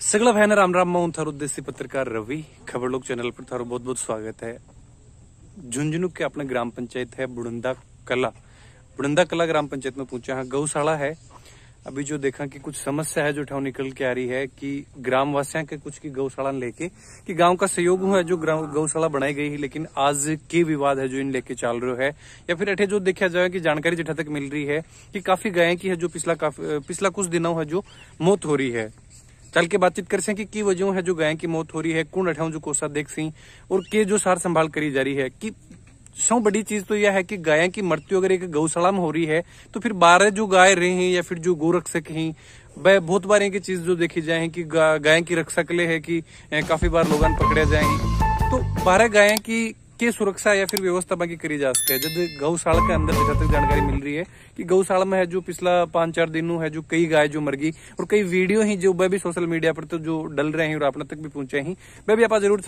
सगला भाई राम राम। मैं थारो देसी पत्रकार रवि खबर लोग चैनल पर थारो बहुत बहुत स्वागत है। झुंझुनू के अपने ग्राम पंचायत है बुढ़ंदा कला ग्राम पंचायत में पहुंचा है। गौशाला है। अभी जो देखा कि कुछ समस्या है जो ठाव निकल के आ रही है कि ग्रामवासियों के कुछ की गौशाला लेके कि गांव का सहयोग है जो गौशाला बनाई गई है, लेकिन आज के विवाद है जो इन लेके चल रहे है या फिर अठे जो देखा जाए कि जानकारी जिठा तक मिल रही है कि काफी गायें की है जो पिछला कुछ दिनों है जो मौत हो रही है। चल के बातचीत कर से कि वजह है जो गाय की मौत हो रही है, कौन अठाऊ जो कोसा देख सी और के जो सार संभाल करी जा रही है। कि सब बड़ी चीज तो यह है कि गाय की मृत्यु अगर एक गौशाला में हो रही है तो फिर 12 जो गाय रहे हैं या फिर जो गौ रक्षक हैं वह बहुत बार की चीज जो देखी जाए कि गाय की रक्षा ले है कि काफी बार लोग पकड़े जाए तो 12 गाय की सुरक्षा या फिर व्यवस्था बाकी करी जा सकती है। जब गौशाला के अंदर जहाँ तक जानकारी मिल रही है कि गौशाला में है जो पिछला 5-4 दिनों है जो कई गाय जो मर गई और कई वीडियो ही जो वह भी सोशल मीडिया पर तो जो डल रहे हैं और अपने तक भी पहुंचे हैं। मैं भी आप जरूर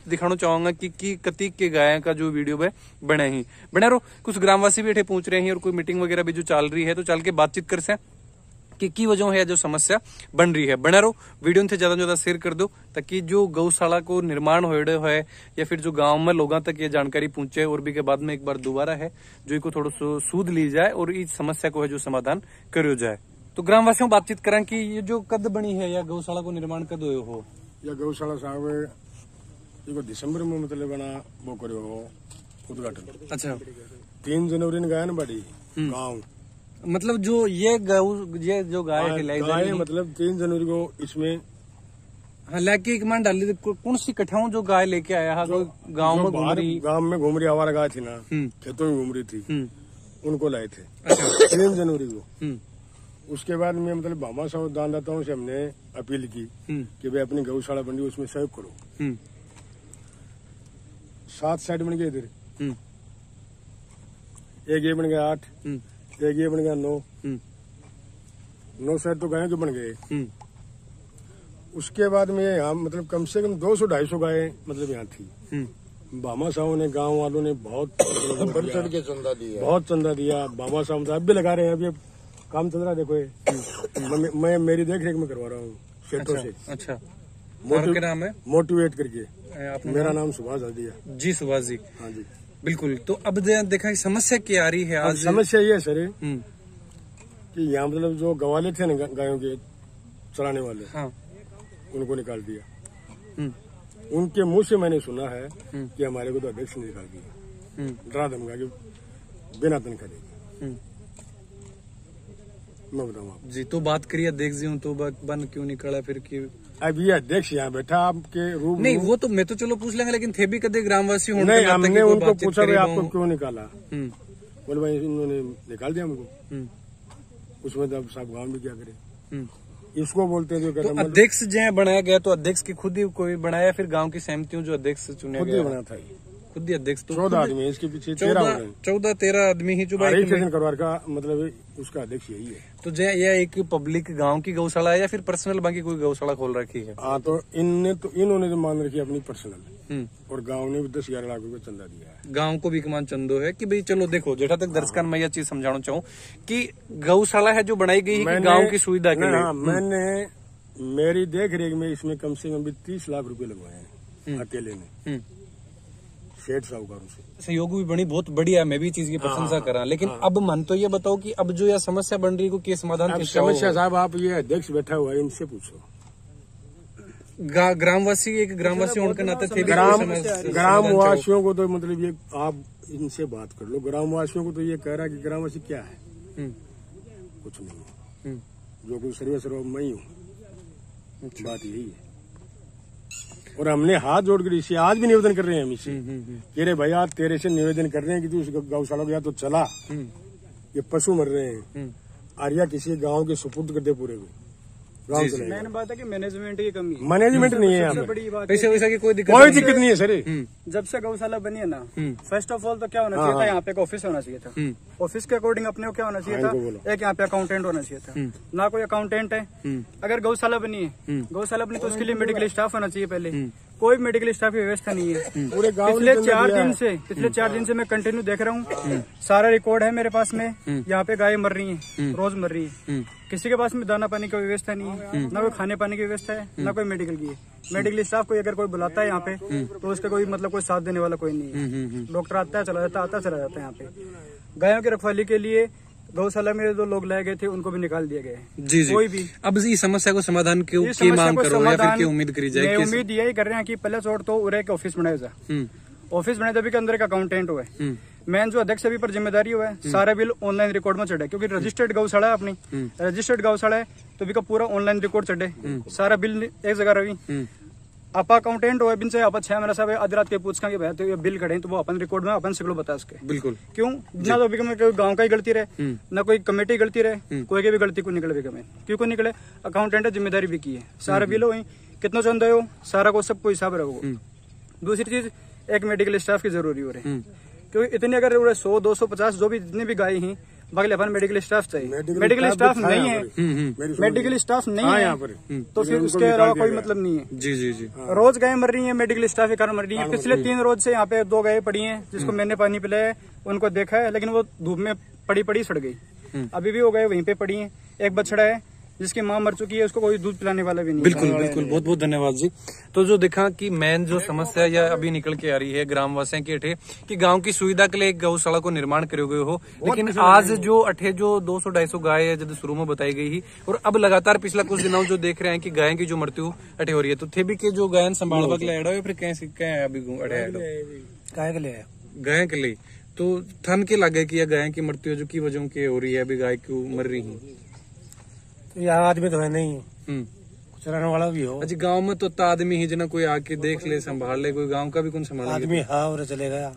दिखाना चाहूंगा कि कतीक के गाय का जो वीडियो है बने रहो। कुछ ग्रामवासी भी अठे पहुंच रहे हैं और कोई मीटिंग वगैरह भी जो चल रही है तो चल के बातचीत कर से की वजह है जो समस्या बन रही है। बना रहो, वीडियो से ज्यादा शेयर कर दो ताकि जो गौशाला को निर्माण हो रहा है या फिर जो गांव में लोगों तक ये जानकारी पहुंचे और भी के बाद में एक बार दोबारा है जो इनको थोड़ा सूद ली जाए और इस समस्या को है जो समाधान करो जाए। तो ग्रामवासियों बातचीत करें कि ये जो कद बनी है या गौशाला को निर्माण कद हो या गौशाला साहब दिसंबर में मतलब बना वो करो उद्घाटन। अच्छा 3 जनवरी ने गाय ना बड़ी गाँव मतलब जो ये जो गाय गाय मतलब 3 जनवरी को इसमें हालांकि एक मान डाली कौन सी कठाऊं जो गाय लेके आया है गाँव में घूम रही आवारा गाय थी ना, खेतों में घूम रही थी, उनको लाए थे 3 जनवरी को। उसके बाद में मतलब भामा साहब दानदाताओं से हमने अपील की कि भाई अपनी गौशाला बन रही उसमें सहयोग करो। 7 साइड बन गए इधर, एक ये बन गया 8, एक ये बन गया 9 साइड तो गाय के बन गए। उसके बाद में यहाँ मतलब कम से कम 200-250 गाय मतलब यहाँ थी। बामा साहब ने गांव वालों ने बहुत चंदा दिया। बामा साहब अब भी लगा रहे हैं, अभी काम चल रहा है। देखो मैं मेरी देख रेख में करवा रहा हूँ सेठों से। अच्छा क्या नाम है? मोटिवेट करके। मेरा नाम सुभाष हल्दिया जी। सुभाष जी, हाँ जी बिल्कुल। तो अब देखा समस्या क्या आ रही है आज? समस्या ये है सर कि यहाँ मतलब जो गवाले थे ना गायों के चलाने वाले, हाँ, उनको निकाल दिया। उनके मुंह से मैंने सुना है कि हमारे को तो अध्यक्ष ने निकाल दिया, डरा धमका के बिना तनख्वाह देगी। मैं बताऊँ आप जी। तो बात करिए अध्यक्ष जी, तो बन क्यों निकला फिर की? अब ये अध्यक्ष यहाँ बैठा आपके रूप नहीं, वो तो मैं तो चलो पूछ लेंगे, लेकिन थे भी कदे ग्रामवासी होने नहीं, हमने उनको पूछा भाई आपको क्यों निकाला? बोले भाई इन्होंने निकाल दिया हमको। उसमें तो अब साहब गाँव भी क्या करे, इसको बोलते हैं जो तो अध्यक्ष जो बनाया गया तो अध्यक्ष की खुद ही कोई बनाया फिर गांव की सहमतियों जो अध्यक्ष चुने खुद ही बना था, खुद ही अध्यक्ष। तो 14 आदमी इसके पीछे 14-13 आदमी ही जो करवार का मतलब उसका अध्यक्ष यही है। तो यह एक पब्लिक गांव की गौशाला है या फिर पर्सनल बाकी कोई गौशाला खोल रखी है? हाँ, तो इन्होंने तो मान रखी अपनी पर्सनल, और गांव ने भी 10-11 लाख रुपए चंदा दिया है। गांव को भी कमान चंदो है कि भाई चलो देखो जेठा तक दर्शकों में यह चीज समझाना चाहूँ कि गौशाला है जो बनाई गई है गाँव की सुविधा के लिए। मैंने मेरी देख रेख में इसमें कम से कम 30 लाख रुपए लगवाए हैं अकेले ने, सेठ साहूकारों से। सहयोग भी बनी बहुत बढ़िया है, मैं भी चीज की प्रशंसा कर रहा हूँ। लेकिन अब मन तो ये बताओ कि अब जो यह समस्या बन रही है समाधान समस्या साहब आप ये अध्यक्ष बैठा हुआ है इनसे पूछो। ग्रामवासी एक ग्रामवासी होने के नाते थे ग्रामवासियों को तो मतलब ये आप इनसे बात कर लो। ग्रामवासियों को तो ये कह रहा है कि ग्रामवासी क्या है, कुछ नहीं है, जो कुछ सर्व मैं ही हूँ। बात यही है और हमने हाथ जोड़कर इसे आज भी निवेदन कर रहे हैं हम इसे कि रे भैया तेरे से निवेदन कर रहे हैं कि तू उस गौशाला को या तो चला, ये पशु मर रहे हैं, और या किसी गांव के सुपुर्द कर दे पूरे को। मैंने बात है कि मैनेजमेंट की कमी है। मैनेजमेंट नहीं है, सबसे बड़ी बात पैसे वैसा की कोई दिक्कत नहीं है सर। जब से गौशाला बनी है ना, फर्स्ट ऑफ ऑल तो क्या होना चाहिए था, यहाँ पे एक ऑफिस होना चाहिए था। ऑफिस के अकॉर्डिंग अपने को क्या होना चाहिए था, एक यहाँ पे अकाउंटेंट होना चाहिए था। ना कोई अकाउंटेंट है। अगर गौशाला बनी है, गौशाला बनी तो उसके लिए मेडिकल स्टाफ होना चाहिए पहले, कोई मेडिकल स्टाफ की व्यवस्था नहीं है। पूरे गांव पिछले 4 दिन से मैं कंटिन्यू देख रहा हूँ, सारा रिकॉर्ड है मेरे पास में। यहाँ पे गाय मर रही है, रोज मर रही है। किसी के पास में दाना पानी की व्यवस्था नहीं है, ना कोई खाने पाने की व्यवस्था है, ना कोई मेडिकल की है। मेडिकल स्टाफ को अगर कोई बुलाता है यहाँ पे तो उसका कोई मतलब कोई साथ देने वाला कोई नहीं है। डॉक्टर आता है चला जाता, आता चला जाता है। यहाँ पे गायों की रखवाली के लिए गौशाला में जो लोग लाए गए थे उनको भी निकाल दिया गया है। जी कोई भी अब इस समस्या को समाधान की मांग करो या फिर की उम्मीद करी जाए? उम्मीद यही कर रहे हैं कि पहले छोड़ तो उरे के ऑफिस बनाया जाए। ऑफिस बनाए तभी के अंदर एक अकाउंटेंट हुआ है, मेन जो अध्यक्ष सभी पर जिम्मेदारी हुआ है। सारा बिल ऑनलाइन रिकॉर्ड में चढ़े, क्योंकि रजिस्टर्ड गौशाला है अपनी, रजिस्टर्ड गौशाला है तो भी का पूरा ऑनलाइन रिकॉर्ड चढ़े। सारा बिल एक जगह रही। आप अकाउंटेंट हो बिन से आप 6 महीना सब आधी रात के पूछा कि भाई तो ये बिल खड़े तो वो अपन रिकॉर्ड में अपन सिकलो बता उसके। बिल्कुल क्यों ना तो बिकम कोई गांव का ही गलती रहे, ना कोई कमेटी गलती रहे, कोई की भी गलती को निकले बिकम क्यों को निकले। अकाउंटेंट जिम्मेदारी भी की है, सारा बिल वही कितना चंदा हो सारा को सबको हिसाब रखो। दूसरी चीज एक मेडिकल स्टाफ की जरूरी हो रही है, क्योंकि इतनी अगर 100, 250 जो भी जितने भी गाय हैं बाकी अपन मेडिकल स्टाफ चाहिए। मेडिकल स्टाफ नहीं है, मेडिकल स्टाफ नहीं है यहाँ पर तो फिर उसके अलावा कोई मतलब नहीं है। जी जी जी रोज गाय मर रही है, मेडिकल स्टाफ के कारण मर रही है। पिछले 3 रोज से यहाँ पे 2 गाय पड़ी हैं जिसको मैंने पानी पिलाया, उनको देखा है, लेकिन वो धूप में पड़ी सड़ गई। अभी भी वो गाय वहीं पे पड़ी है। एक बछड़ा है जिसकी माँ मर चुकी है, उसको कोई दूध पिलाने वाला भी नहीं। बिल्कुल बिल्कुल, बहुत बहुत धन्यवाद जी। तो जो देखा कि मेन जो समस्या या अभी निकल के आ रही है ग्रामवासियों के अठे कि गांव की सुविधा के लिए एक गौशाला को निर्माण करे गए हो, लेकिन आज जो अठे जो 200-250 गाय है जब शुरू में बताई गई ही, और अब लगातार पिछला कुछ दिनों जो देख रहे हैं कि गाय की जो मृत्यु अठे हो रही है, तो थे भी के जो गायन संभालवा के लिए अड़ा फिर कैसे अभी अठे गाय के लिए तो थन के लगे कि यह गाय की मृत्यु जो की वजह की हो रही है, अभी गाय क्यों मर रही है? यहाँ आदमी तो है नहीं, कुछ रहने वाला भी हो। अच्छा गांव में तो आदमी ही जना कोई आके देख ले संभाल ले, कोई गांव का भी कौन संभाल आदमी हाँ और चले गया।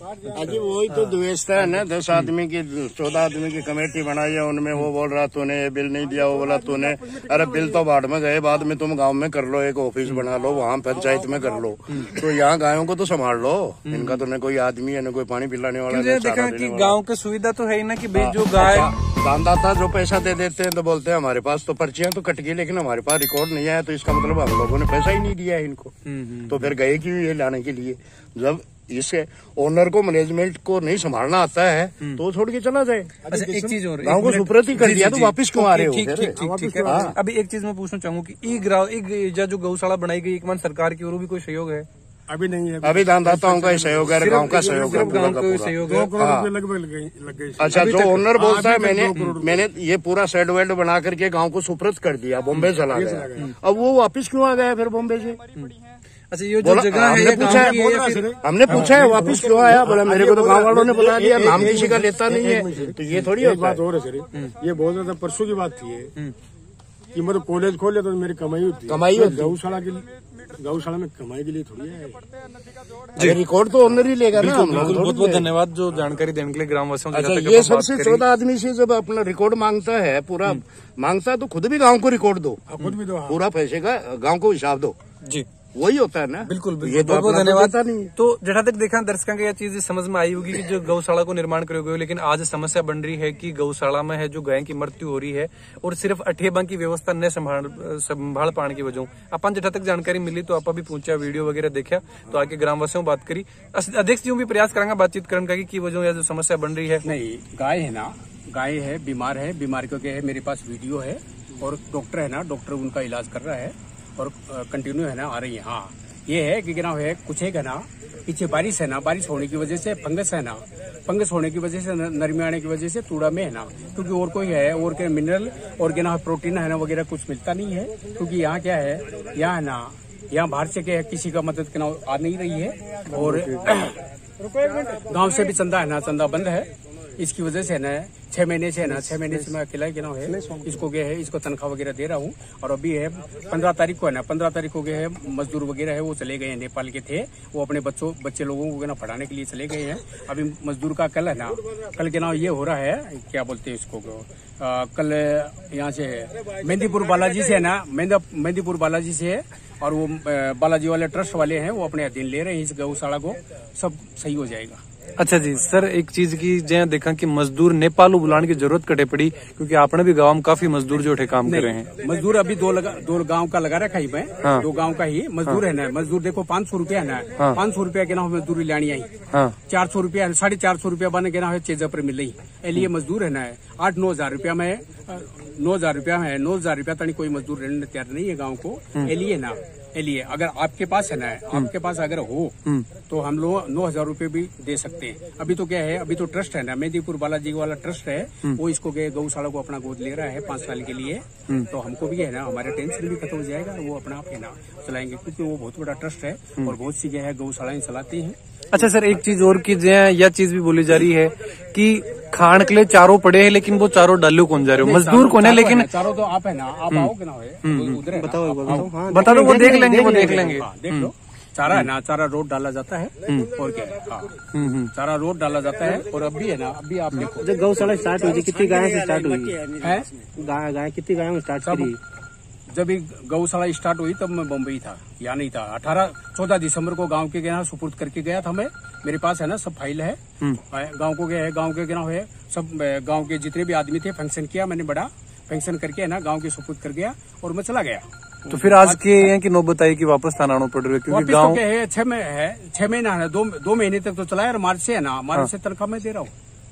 अजी वही तो व्यवस्था है ना, 10 आदमी की 14 आदमी की कमेटी बनाई है, उनमें वो बोल रहा तूने ये बिल नहीं दिया, वो बोला तूने, अरे बिल तो बाढ़ में गए, बाद में तुम गांव में कर लो, एक ऑफिस बना लो, वहाँ पंचायत में कर लो। तो यहाँ गायों को तो संभाल लो, इनका तो न कोई आदमी है न कोई पानी पिलाने वाला। देखा कि गाँव की सुविधा तो है ही ना कि भाई जो गाय दानदाता जो पैसा दे देते हैं तो बोलते हैं हमारे पास तो पर्चियां तो कट गई, लेकिन हमारे पास रिकॉर्ड नहीं आया, तो इसका मतलब हम लोगों ने पैसा ही नहीं दिया है इनको। तो फिर गए क्यों ये लाने के लिए? जब इसे ओनर को मैनेजमेंट को नहीं संभालना आता है तो छोड़ के चला जाए। अच्छा एक चीज और गाँव को सुप्रत ही कर दिया तो वापिस क्यों आ रहे हो? ठीक है। अभी एक चीज मैं पूछना चाहूंगा कि एक जो गौशाला बनाई गई एक मन सरकार की और भी कोई सहयोग है? अभी नहीं है, अभी दानदाताओं का सहयोग है, गाँव का सहयोग है, गाँव का सहयोग है। 2 करोड़ रुपए लगभग लग गई। अच्छा जो ओनर बोलता है मैंने ये पूरा शेड वेड बना करके गाँव को सुप्रत कर दिया, बॉम्बे चला गया, अब वो वापिस क्यों आ गया फिर बॉम्बे से? अच्छा ये जो जगह है हमने पूछा है वापिस क्यों आया, बोला मेरे को तो गाँव वालों ने बता दिया, नाम किसी का लेता नहीं है। तो ये थोड़ी बात हो रही है सर, ये बोल रहा था परसों की बात थी कि मतलब कॉलेज खोल तो मेरी कमाई होती, गौशाला में कमाई के लिए थोड़ी है। रिकॉर्ड तो ओनर ही लेगा ना। बहुत बहुत धन्यवाद जो जानकारी देने के लिए ग्रामवासियों को। अच्छा ये सबसे 14 आदमी से जब अपना रिकॉर्ड मांगता है, पूरा मांगता है तो खुद भी गाँव को रिकॉर्ड दो, खुद भी दो, पूरा पैसे का गाँव को हिसाब दो जी, वही होता है ना। बिल्कुल ये बहुत बहुत धन्यवाद। नहीं। तो जहाँ तक देखा दर्शकों को यह चीज समझ में आई होगी कि जो गौशाला को निर्माण करोगे हो, लेकिन आज समस्या बन रही है कि गौशाला में है जो गाय की मृत्यु हो रही है और सिर्फ अठेबा की व्यवस्था न संभाल पाने की वजह। अपन जहाँ तक जानकारी मिली तो आप भी पूछा, वीडियो वगैरह देखा, तो आके ग्रामवासियों बात करी। अध्यक्ष जी भी प्रयास करेंगे बातचीत करने की वजह जो समस्या बन रही है। नहीं गाय है ना, गाय है बीमार है, बीमार क्योंकि है मेरे पास वीडियो है और डॉक्टर है ना, डॉक्टर उनका इलाज कर रहा है और कंटिन्यू है ना आ रही है। हाँ ये है कि ना है कुछ है ना, पीछे बारिश है ना, बारिश होने की वजह से फंगस है ना, फंगस होने की वजह से नरमी आने की वजह से तूड़ा में है ना, क्योंकि और कोई है और क्या मिनरल और क्या ना प्रोटीन है ना वगैरह कुछ मिलता नहीं है, क्योंकि यहाँ क्या है, यहाँ है ना, यहाँ बाहर से क्या है किसी का मदद के ना आ नहीं रही है और गांव से भी चंदा है ना, चंदा बंद है। इसकी वजह से ना 6 महीने से है ना, 6 महीने से मैं अकेला गिना है, इसको गए है, इसको तनख्वाह वगैरह दे रहा हूँ। और अभी है 15 तारीख को है ना, 15 तारीख को गए है, मजदूर वगैरह है वो चले गए हैं, नेपाल के थे वो अपने बच्चे लोगों को ना पढ़ाने के लिए चले गए हैं। अभी मजदूर का कल है ना, कल के ना ये हो रहा है, क्या बोलते हैं इसको, कल यहाँ से मेहंदीपुर बालाजी से है ना, मेहंदीपुर बालाजी से है और वो बालाजी वाले ट्रस्ट वाले हैं वो अपने अधीन ले रहे हैं इस गौशाला को, सब सही हो जाएगा। अच्छा जी सर, एक चीज की जहाँ देखा कि मजदूर नेपालू बुलाने की जरूरत कटे पड़ी, क्योंकि आपने भी गांव में काफी मजदूर जो उठे काम कर रहे हैं। मजदूर अभी दो गांव का लगा रखा ही मैं। हाँ। 2 गांव का ही मजदूर है ना। मजदूर देखो 500 रुपया है ना। हाँ। 500 रुपया के ना मजदूरी लानी आई। हाँ। 400 रुपया 450 रुपया बने के ना चेजा पर मिल रही लिए मजदूर है ना। 8-9 हजार रुपया में 9,000 रुपया है। 9,000 रुपया तक कोई मजदूर रहने तैयार नहीं है गाँव को। लिए ना लिए अगर आपके पास है ना, आपके पास अगर हो तो हम लोग 9,000 रुपये भी दे सकते हैं। अभी तो क्या है, अभी तो ट्रस्ट है ना, मेहंदीपुर बालाजी वाला ट्रस्ट है, वो इसको गौशाला को अपना गोद ले रहा है 5 साल के लिए। तो हमको भी है ना, हमारा टेंशन भी खत्म हो जाएगा, वो अपना आप है ना चलाएंगे, क्योंकि वो बहुत बड़ा ट्रस्ट है और बहुत सी है गौशालाएं चलाती हैं। अच्छा सर, एक चीज और की यह चीज भी बोली जा रही है कि खान के लिए चारों पड़े हैं, लेकिन वो चारों डालू कौन जा रहे हो, मजदूर कौन है, लेकिन चारों तो आप है ना, आप आओगे ना उधर बताओ बता दो, वो देख लेंगे, वो देख लेंगे। देख लो, चारा है ना, चारा रोड डाला जाता है और क्या है, हाँ चारा रोड डाला जाता है। और अभी है ना, अभी आप देखो जब गौशाला स्टार्ट हुई थी कितनी गाय से स्टार्ट हुई है, गाय कितनी गाय स्टार्ट करी? जब गौशाला स्टार्ट हुई तब मैं बम्बई था, यहाँ नहीं था। 14 दिसंबर को गांव के यहाँ सुपुर्द करके गया था मैं। मेरे पास है ना सब फाइल है, गांव को गया है, गांव के गाँव है, सब गांव के जितने भी आदमी थे फंक्शन किया मैंने, बड़ा फंक्शन करके है ना गांव के सुपुर्द कर गया और मैं चला गया। तो फिर आज के यहाँ की नौबत आई कि वापस थाना आना पड़ रहा है, क्योंकि गाँव तो है 6 महीना है, 2 महीने तक तो चला है। और मार्च से है ना, मार्च से तनख्वाह मैं दे रहा हूँ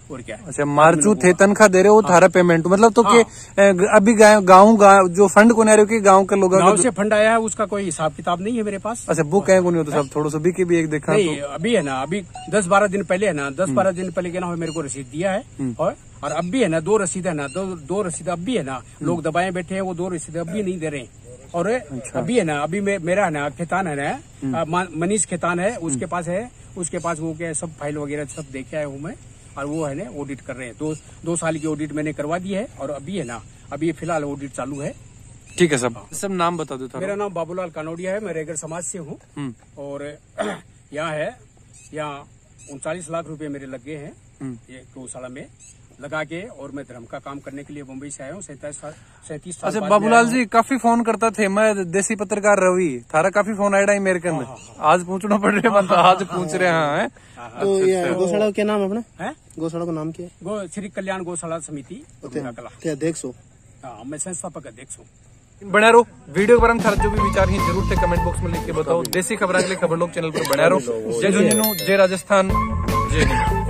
और क्या। अच्छा, मार्चू थे तनख्वाह दे रहे हो, थारा पेमेंट मतलब तो कि अभी गाँव जो फंड को नहीं रहे हो कि गाँव के लोग गाँव से फंड आया है, उसका कोई हिसाब किताब नहीं है मेरे पास। अच्छा, बुक है को नहीं होता साहब, थोड़ा सा भी भी एक देखा नहीं तो। अभी है ना, अभी 10-12 दिन पहले है ना, 10-12 दिन पहले के ना मेरे को रसीद दिया है। और अब भी है ना 2 रसीद है ना, दो रसीद अब भी है ना, लोग दबाए बैठे हैं, वो 2 रसीद अब भी नहीं दे रहे। और अभी है ना, अभी मेरा है ना खेतान है ना, मनीष खेतान है, उसके पास है, उसके पास वो क्या सब फाइल वगैरह सब देखे आया हूँ मैं। और वो है ना ऑडिट कर रहे हैं, 2 साल की ऑडिट मैंने करवा दी है। और अभी है ना, अभी फिलहाल ऑडिट चालू है। ठीक है सब नाम बता दो। मेरा नाम बाबूलाल कानोडिया है, मैं रेगर समाज से हूँ। और यहाँ 39 लाख रुपए मेरे लग गए हैं ये गौशाला में लगा के। और मैं धर्म का काम करने के लिए मुंबई से आया हूँ 37 साल। अच्छा बाबूलाल जी, काफी फोन करता थे, मैं देसी पत्रकार रवि, थारा काफी फोन आया मेरे के अंदर, आज पूछना पड़ रहा है, आज पूछ रहे हैं। तो ये गौशाला का क्या नाम है अपना? है गौशाला का नाम क्या है? श्री कल्याण गौशाला समिति कला अध्यक्ष हो? हाँ, मैं संस्थापक अध्यक्ष हूँ। बना रहो वीडियो के बारे में जो भी विचार हैं जरूर से कमेंट बॉक्स में लिख के बताओ। देसी खबर के लिए खबर लोग चैनल पर बना रहो। जय झुंझुनू, जय राजस्थान, जय हिंद।